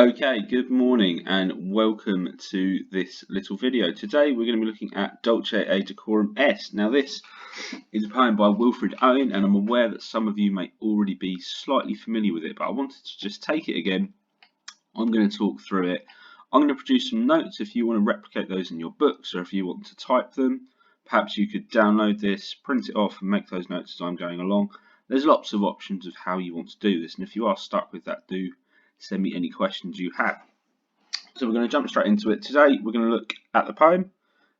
Okay, good morning and welcome to this little video. Today we're going to be looking at Dulce Et Decorum Est. Now this is a poem by Wilfred Owen, and I'm aware that some of you may already be slightly familiar with it, but I wanted to just take it again. I'm going to talk through it. I'm going to produce some notes if you want to replicate those in your books, or if you want to type them. Perhaps you could download this, print it off and make those notes as I'm going along. There's lots of options of how you want to do this, and if you are stuck with that, do send me any questions you have. So we're going to jump straight into it. Today we're going to look at the poem,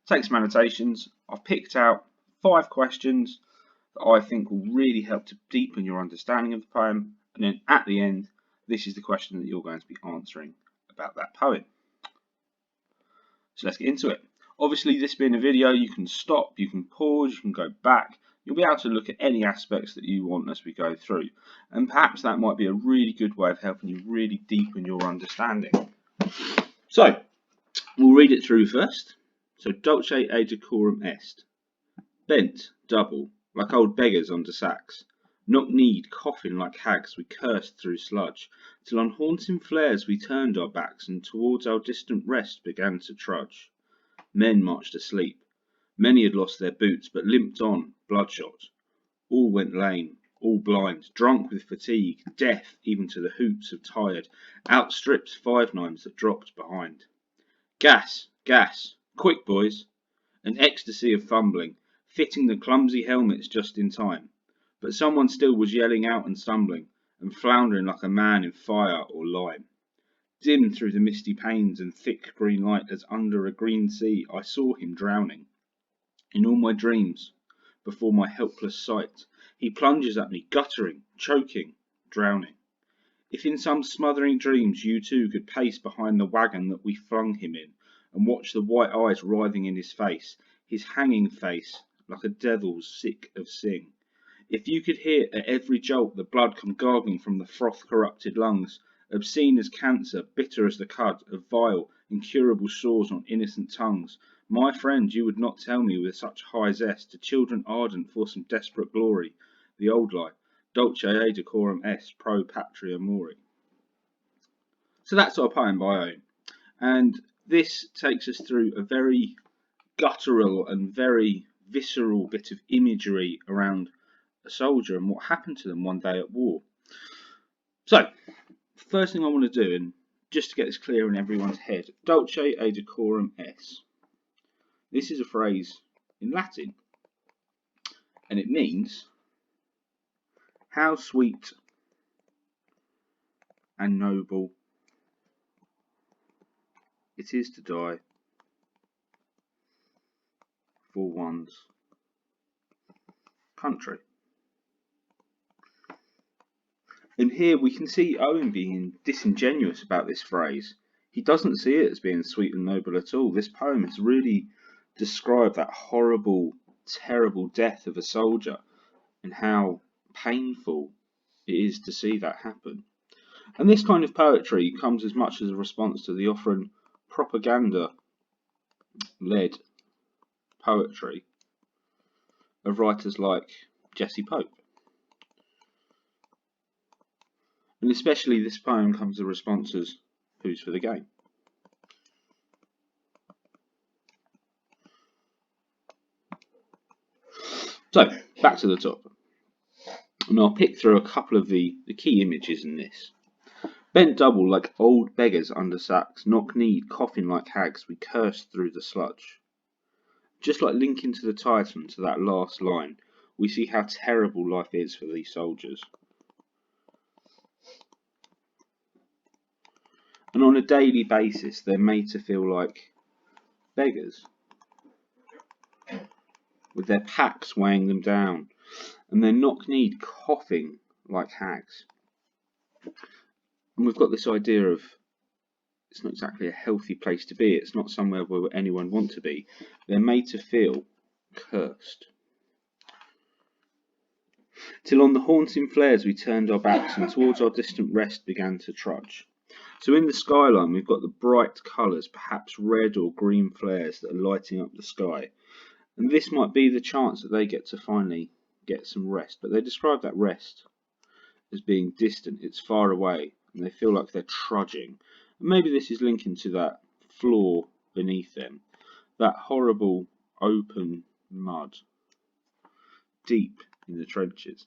take some annotations. I've picked out 5 questions that I think will really help to deepen your understanding of the poem, and then at the end this is the question that you're going to be answering about that poem. So let's get into it. Obviously, this being a video, you can stop, you can pause, you can go back. You'll be able to look at any aspects that you want as we go through, and perhaps that might be a really good way of helping you really deepen your understanding. So we'll read it through first. So Dulce Et Decorum Est. Bent double like old beggars under sacks, knock-kneed coughing like hags, we cursed through sludge, till on haunting flares we turned our backs, and towards our distant rest began to trudge. Men marched asleep. Many had lost their boots, but limped on, bloodshot. All went lame, all blind, drunk with fatigue, deaf even to the hoots of tired, outstripped 5-9s that dropped behind. Gas, gas, quick boys! An ecstasy of fumbling, fitting the clumsy helmets just in time. But someone still was yelling out and stumbling, and floundering like a man in fire or lime. Dim through the misty panes and thick green light, as under a green sea I saw him drowning. In all my dreams, before my helpless sight, he plunges at me, guttering, choking, drowning. If in some smothering dreams you too could pace behind the wagon that we flung him in, and watch the white eyes writhing in his hanging face, like a devil's sick of sing. If you could hear at every jolt the blood come gargling from the froth-corrupted lungs, obscene as cancer, bitter as the cud of vile, incurable sores on innocent tongues, my friend, you would not tell me with such high zest to children ardent for some desperate glory, the old lie, Dulce Et Decorum Est pro patria mori. So that's our poem by Owen, and this takes us through a very guttural and very visceral bit of imagery around a soldier and what happened to them one day at war. So, first thing I want to do, and just to get this clear in everyone's head, Dulce Et Decorum Est. This is a phrase in Latin, and it means how sweet and noble it is to die for one's country. And here we can see Owen being disingenuous about this phrase. He doesn't see it as being sweet and noble at all. This poem has really described that horrible, terrible death of a soldier and how painful it is to see that happen. And this kind of poetry comes as much as a response to the often propaganda-led poetry of writers like Jesse Pope. And especially this poem comes as a response as Who's for the Game? So, back to the top. And I'll pick through a couple of the key images in this. Bent double like old beggars under sacks, knock-kneed, coughing like hags, we cursed through the sludge. Just like linking to the title and to that last line, we see how terrible life is for these soldiers. And on a daily basis, they're made to feel like beggars, with their packs weighing them down, and they're knock-kneed, coughing like hags. And we've got this idea of it's not exactly a healthy place to be. It's not somewhere where anyone wants to be. They're made to feel cursed. Till on the haunting flares we turned our backs, and towards our distant rest began to trudge. So in the skyline we've got the bright colours, perhaps red or green flares that are lighting up the sky. And this might be the chance that they get to finally get some rest. But they describe that rest as being distant, it's far away, and they feel like they're trudging. And maybe this is linking to that floor beneath them, that horrible open mud deep in the trenches.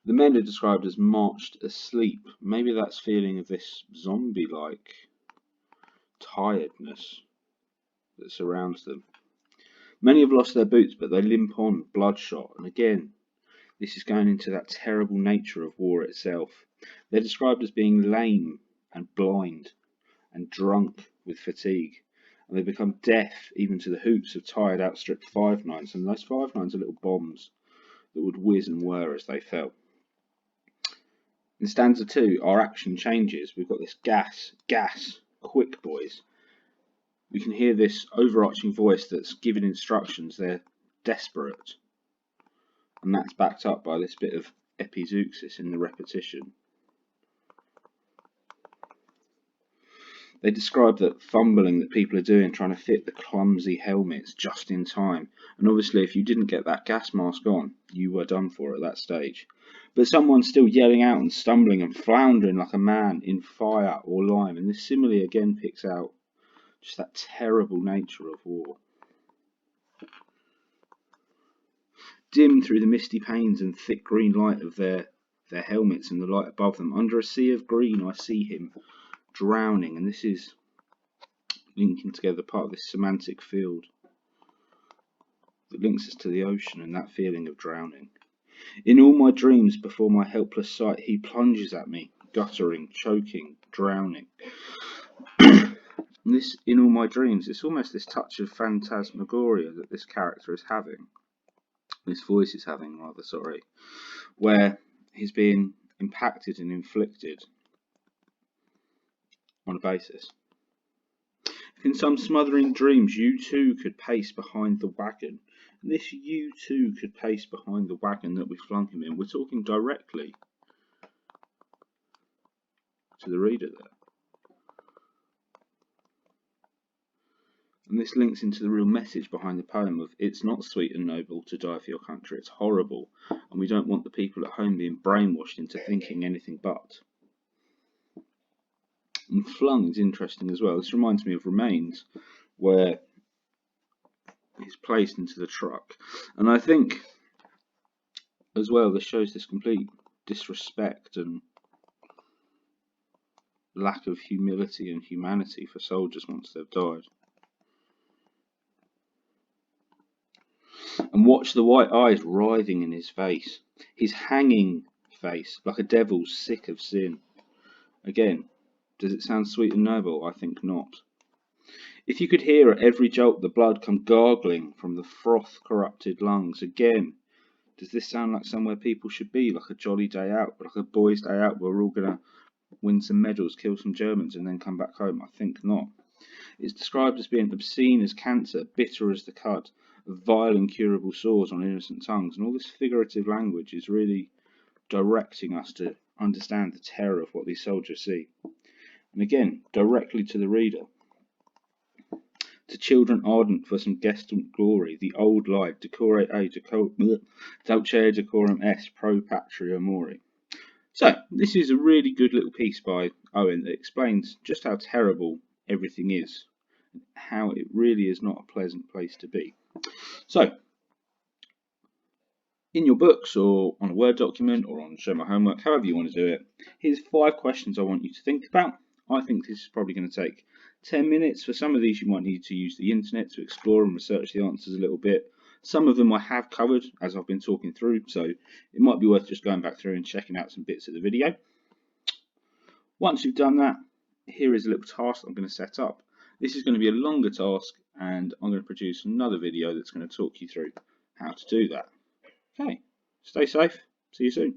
The men are described as marched asleep. Maybe that's feeling of this zombie-like tiredness that surrounds them. Many have lost their boots, but they limp on, bloodshot. And again, this is going into that terrible nature of war itself. They're described as being lame and blind and drunk with fatigue. And they become deaf even to the hoots of tired, outstretched 5.9s. And those 5.9s are little bombs that would whiz and whir as they fell. In stanza 2, our action changes. We've got this gas, quick boys. We can hear this overarching voice that's giving instructions. They're desperate. And that's backed up by this bit of epizeuxis in the repetition. They describe that fumbling that people are doing, trying to fit the clumsy helmets just in time. And obviously, if you didn't get that gas mask on, you were done for at that stage. But someone's still yelling out and stumbling and floundering like a man in fire or lime. And this simile again picks out just that terrible nature of war. Dim through the misty panes and thick green light of their helmets and the light above them, under a sea of green I see him drowning. And this is linking together part of this semantic field that links us to the ocean and that feeling of drowning. In all my dreams, before my helpless sight, he plunges at me, guttering, choking, drowning. And this, in all my dreams, it's almost this touch of phantasmagoria that this character is having. This voice is having, rather, sorry, where he's being impacted and inflicted on a basis. In some smothering dreams, you too could pace behind the wagon. And this you too could pace behind the wagon that we flung him in. We're talking directly to the reader there. And this links into the real message behind the poem of it's not sweet and noble to die for your country, it's horrible, and we don't want the people at home being brainwashed into thinking anything but. And flung is interesting as well. This reminds me of Remains, where he's placed into the truck. And I think as well this shows this complete disrespect and lack of humility and humanity for soldiers once they've died. And watch the white eyes writhing in his face, his hanging face, like a devil's sick of sin. Again, does it sound sweet and noble? I think not. If you could hear at every jolt the blood come gargling from the froth-corrupted lungs, again, does this sound like somewhere people should be, like a jolly day out, like a boys' day out where we're all going to win some medals, kill some Germans and then come back home? I think not. It's described as being obscene as cancer, bitter as the cud, vile incurable sores on innocent tongues, and all this figurative language is really directing us to understand the terror of what these soldiers see. And again, directly to the reader. To children ardent for some guestant glory, the old lie, Dulce Et Decorum Est, pro patria mori. So, this is a really good little piece by Owen that explains just how terrible everything is, how it really is not a pleasant place to be. So, in your books or on a Word document or on Show My Homework, however you want to do it, here's 5 questions I want you to think about. I think this is probably going to take 10 minutes. For some of these, you might need to use the internet to explore and research the answers a little bit. Some of them I have covered as I've been talking through, so it might be worth just going back through and checking out some bits of the video. Once you've done that, here is a little task I'm going to set up. This is going to be a longer task, and I'm going to produce another video that's going to talk you through how to do that. Okay, stay safe. See you soon.